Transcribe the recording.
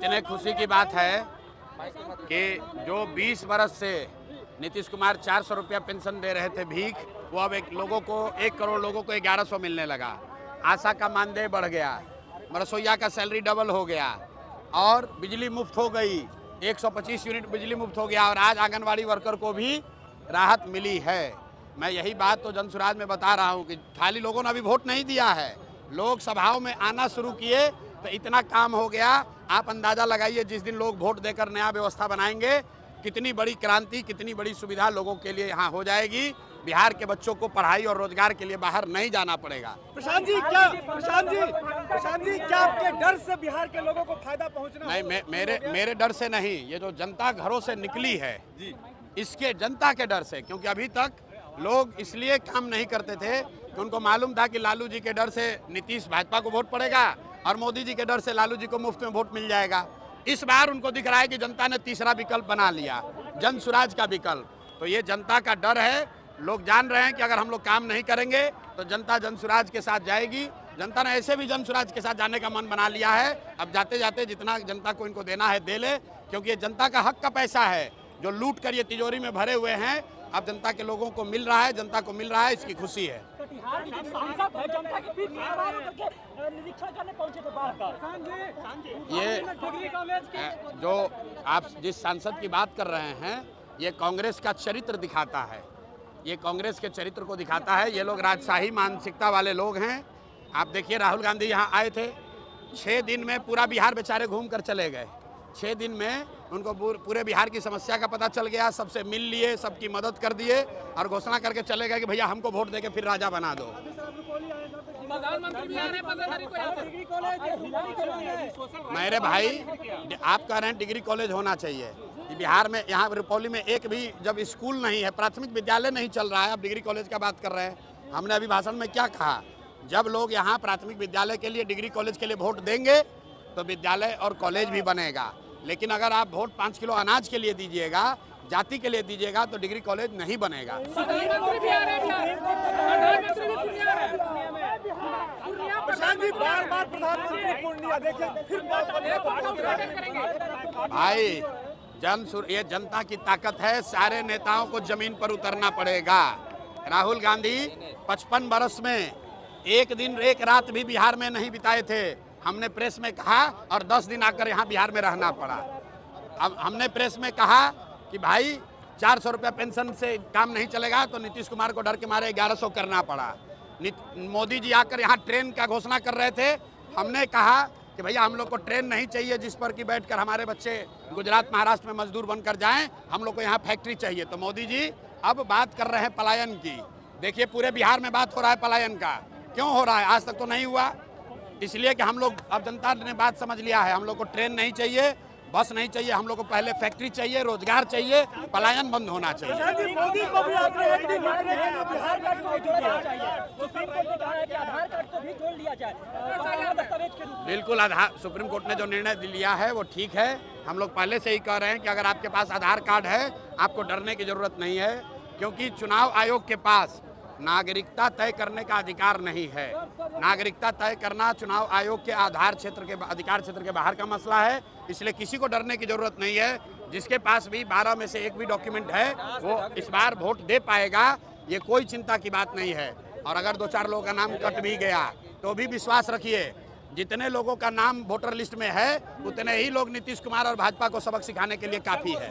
इतने खुशी की बात है कि जो 20 बरस से नीतीश कुमार 400 रुपया पेंशन दे रहे थे भीख, वो अब 1 करोड़ लोगों को 1100 मिलने लगा। आशा का मानदेय बढ़ गया, रसोइया का सैलरी डबल हो गया और बिजली मुफ्त हो गई, 125 यूनिट बिजली मुफ्त हो गया और आज आंगनवाड़ी वर्कर को भी राहत मिली है। मैं यही बात तो जनसुराज में बता रहा हूँ कि खाली लोगों ने अभी वोट नहीं दिया है, लोग सभाओं में आना शुरू किए तो इतना काम हो गया। आप अंदाज़ा लगाइए जिस दिन लोग वोट देकर नया व्यवस्था बनाएंगे, कितनी बड़ी क्रांति, कितनी बड़ी सुविधा लोगों के लिए यहाँ हो जाएगी। बिहार के बच्चों को पढ़ाई और रोजगार के लिए बाहर नहीं जाना पड़ेगा। प्रशांत जी क्या आपके डर से बिहार के लोगों को फायदा पहुंचना? नहीं, मेरे डर से नहीं, ये जो जनता घरों से निकली है इसके जनता के डर से, क्योंकि अभी तक लोग इसलिए काम नहीं करते थे कि उनको मालूम था कि लालू जी के डर से नीतीश भाजपा को वोट पड़ेगा और मोदी जी के डर से लालू जी को मुफ्त में वोट मिल जाएगा। इस बार उनको दिख रहा है कि जनता ने तीसरा विकल्प बना लिया, जनसुराज का विकल्प। तो ये जनता का डर है, लोग जान रहे हैं कि अगर हम लोग काम नहीं करेंगे तो जनता जनसुराज के साथ जाएगी। जनता ने ऐसे भी जनसुराज के साथ जाने का मन बना लिया है। अब जाते जाते जितना जनता को इनको देना है दे ले, क्योंकि ये जनता का हक का पैसा है जो लूट कर ये तिजोरी में भरे हुए हैं। अब जनता के लोगों को मिल रहा है, जनता को मिल रहा है, इसकी खुशी है। ये जो आप जिस सांसद की बात कर रहे हैं, ये कांग्रेस का चरित्र दिखाता है, ये कांग्रेस के चरित्र को दिखाता है। ये लोग राजशाही मानसिकता वाले लोग हैं। आप देखिए राहुल गांधी यहाँ आए थे, 6 दिन में पूरा बिहार बेचारे घूम कर चले गए। 6 दिन में उनको पूरे बिहार की समस्या का पता चल गया, सबसे मिल लिए, सबकी मदद कर दिए और घोषणा करके चले गए कि भैया हमको वोट देके फिर राजा बना दो। मेरे भाई, आप कह रहे हैं डिग्री कॉलेज होना चाहिए बिहार में। यहाँ रुपौली में एक भी जब स्कूल नहीं है, प्राथमिक विद्यालय नहीं चल रहा है, आप डिग्री कॉलेज का बात कर रहे हैं। हमने अभी भाषण में क्या कहा, जब लोग यहाँ प्राथमिक विद्यालय के लिए, डिग्री कॉलेज के लिए वोट देंगे तो विद्यालय और कॉलेज भी बनेगा। लेकिन अगर आप वोट 5 किलो अनाज के लिए दीजिएगा, जाति के लिए दीजिएगा, तो डिग्री कॉलेज नहीं बनेगा। भाई ये जनता की ताकत है, सारे नेताओं को जमीन पर उतरना पड़ेगा। राहुल गांधी 55 बरस में एक दिन एक रात भी बिहार में नहीं बिताए थे। हमने प्रेस में कहा और 10 दिन आकर यहाँ बिहार में रहना पड़ा। अब हमने प्रेस में कहा कि भाई 400 रुपया पेंशन से काम नहीं चलेगा, तो नीतीश कुमार को डर के मारे 1100 करना पड़ा। मोदी जी आकर यहाँ ट्रेन का घोषणा कर रहे थे, हमने कहा कि भैया हम लोग को ट्रेन नहीं चाहिए जिस पर कि बैठकर हमारे बच्चे गुजरात महाराष्ट्र में मजदूर बनकर जाएं, हम लोग को यहाँ फैक्ट्री चाहिए। तो मोदी जी अब बात कर रहे हैं पलायन की। देखिए पूरे बिहार में बात हो रहा है पलायन का, क्यों हो रहा है? आज तक तो नहीं हुआ, इसलिए कि हम लोग, अब जनता ने बात समझ लिया है, हम लोग को ट्रेन नहीं चाहिए, बस नहीं चाहिए, हम लोग को पहले फैक्ट्री चाहिए, रोजगार चाहिए, पलायन बंद होना चाहिए। मोदी को भी बिल्कुल, आधार सुप्रीम कोर्ट ने जो निर्णय लिया है वो ठीक है। हम लोग पहले से ही कह रहे हैं कि अगर आपके पास आधार कार्ड है आपको डरने की जरूरत नहीं है, क्योंकि चुनाव आयोग के पास नागरिकता तय करने का अधिकार नहीं है। नागरिकता तय करना चुनाव आयोग के अधिकार क्षेत्र के बाहर का मसला है, इसलिए किसी को डरने की जरूरत नहीं है। जिसके पास भी 12 में से एक भी डॉक्यूमेंट है वो इस बार वोट दे पाएगा, ये कोई चिंता की बात नहीं है। और अगर 2-4 लोगों का नाम कट भी गया तो भी विश्वास रखिए, जितने लोगों का नाम वोटर लिस्ट में है उतने ही लोग नीतीश कुमार और भाजपा को सबक सिखाने के लिए काफ़ी है।